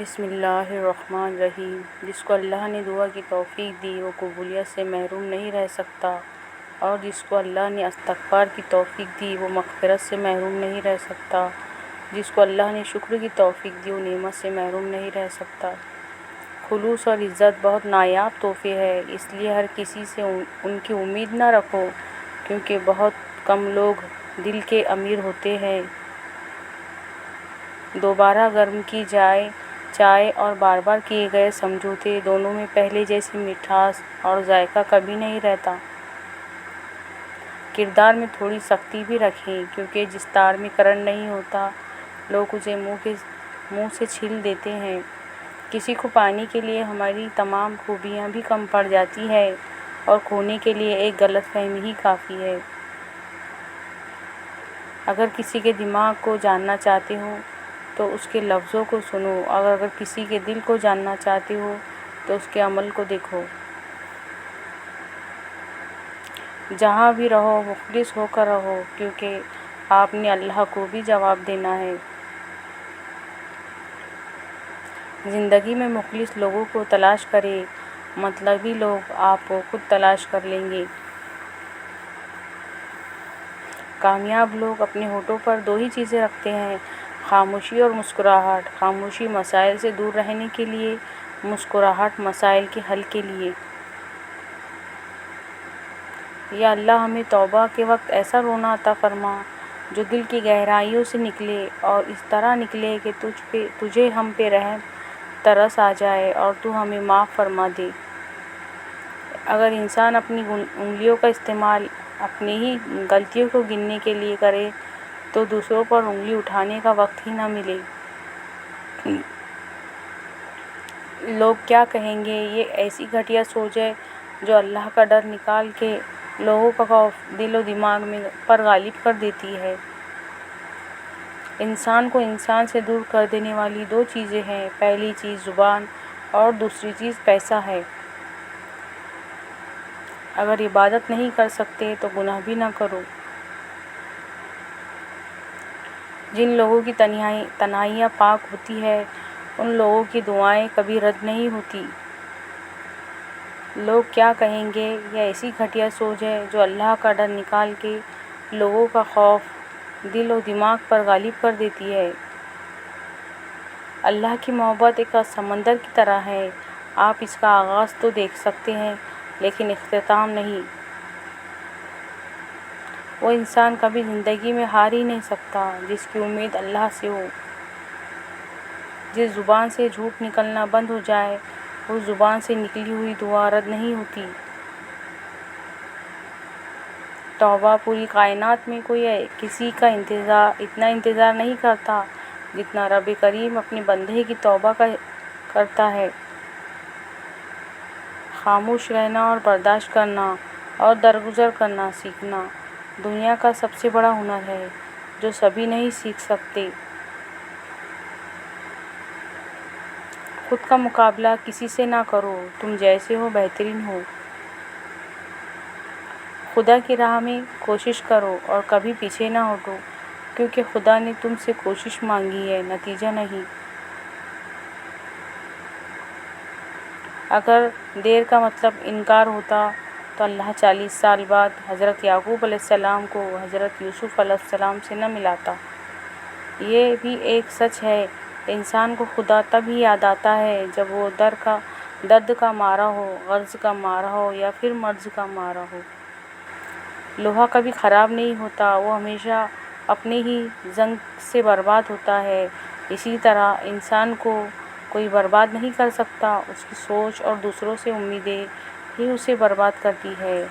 بسم اللہ الرحمن الرحیم۔ جس کو اللہ نے دعا کی توفیق دی وہ قبولیت سے محروم نہیں رہ سکتا، اور جس کو اللہ نے استغفار کی توفیق دی وہ مغفرت سے محروم نہیں رہ سکتا۔ جس کو اللہ نے شکر کی توفیق دی وہ نعمت سے محروم نہیں رہ سکتا۔ خلوص اور عزت بہت نایاب تحفے ہیں، اس لیے ہر کسی سے ان کی امید نہ رکھو، کیونکہ بہت کم لوگ دل کے امیر ہوتے ہیں۔ دوبارہ گرم کی جائے چائے اور بار بار کیے گئے سمجھوتے دونوں میں پہلے جیسی مٹھاس اور ذائقہ کبھی نہیں رہتا۔ کردار میں تھوڑی سختی بھی رکھیں، کیونکہ جس تار میں کرنٹ نہیں ہوتا لوگ اسے منہ سے چھیل دیتے ہیں۔ کسی کو پانے کے لیے ہماری تمام خوبیاں بھی کم پڑ جاتی ہے، اور کھونے کے لیے ایک غلط فہمی ہی کافی ہے۔ اگر کسی کے دماغ کو جاننا چاہتے ہو تو اس کے لفظوں کو سنو، اور اگر کسی کے دل کو جاننا چاہتے ہو تو اس کے عمل کو دیکھو۔ جہاں بھی رہو مخلص ہو کر رہو، کیونکہ آپ نے اللہ کو بھی جواب دینا ہے۔ زندگی میں مخلص لوگوں کو تلاش کریں، مطلبی لوگ آپ کو خود تلاش کر لیں گے۔ کامیاب لوگ اپنے ہونٹوں پر دو ہی چیزیں رکھتے ہیں، خاموشی اور مسکراہٹ۔ خاموشی مسائل سے دور رہنے کے لیے، مسکراہٹ مسائل کے حل کے لیے۔ یا اللہ ہمیں توبہ کے وقت ایسا رونا عطا فرما جو دل کی گہرائیوں سے نکلے، اور اس طرح نکلے کہ تجھے ہم پہ رحم ترس آ جائے اور تو ہمیں معاف فرما دے۔ اگر انسان اپنی انگلیوں کا استعمال اپنی ہی غلطیوں کو گننے کے لیے کرے تو دوسروں پر انگلی اٹھانے کا وقت ہی نہ ملے۔ لوگ کیا کہیں گے، یہ ایسی گھٹیا سوچ ہے جو اللہ کا ڈر نکال کے لوگوں کا خوف دل و دماغ پر غالب کر دیتی ہے۔ انسان کو انسان سے دور کر دینے والی دو چیزیں ہیں، پہلی چیز زبان اور دوسری چیز پیسہ ہے۔ اگر عبادت نہیں کر سکتے تو گناہ بھی نہ کرو۔ جن لوگوں کی تنہائیاں پاک ہوتی ہے ان لوگوں کی دعائیں کبھی رد نہیں ہوتی۔ لوگ کیا کہیں گے، یہ ایسی گھٹیا سوچ ہے جو اللہ کا ڈر نکال کے لوگوں کا خوف دل و دماغ پر غالب کر دیتی ہے۔ اللہ کی محبت ایک سمندر کی طرح ہے، آپ اس کا آغاز تو دیکھ سکتے ہیں لیکن اختتام نہیں۔ وہ انسان کبھی زندگی میں ہار ہی نہیں سکتا جس کی امید اللہ سے ہو۔ جس زبان سے جھوٹ نکلنا بند ہو جائے اس زبان سے نکلی ہوئی دعا رد نہیں ہوتی۔ توبہ پوری کائنات میں کوئی کسی کا اتنا انتظار نہیں کرتا جتنا رب کریم اپنے بندے کی توبہ کا کرتا ہے۔ خاموش رہنا اور برداشت کرنا اور درگزر کرنا سیکھنا دنیا کا سب سے بڑا ہنر ہے جو سبھی نہیں سیکھ سکتے۔ خود کا مقابلہ کسی سے نہ کرو، تم جیسے ہو بہترین ہو۔ خدا کی راہ میں کوشش کرو اور کبھی پیچھے نہ ہٹو، کیونکہ خدا نے تم سے کوشش مانگی ہے، نتیجہ نہیں۔ اگر دیر کا مطلب انکار ہوتا تو اللہ 40 سال بعد حضرت یعقوب علیہ السلام کو حضرت یوسف علیہ السلام سے نہ ملاتا۔ یہ بھی ایک سچ ہے، انسان کو خدا تب ہی یاد آتا ہے جب وہ درد کا مارا ہو، غرض کا مارا ہو یا پھر مرض کا مارا ہو۔ لوہا کبھی خراب نہیں ہوتا، وہ ہمیشہ اپنے ہی زنگ سے برباد ہوتا ہے۔ اسی طرح انسان کو کوئی برباد نہیں کر سکتا، اس کی سوچ اور دوسروں سے امیدیں ہی اسے برباد کرتی ہے۔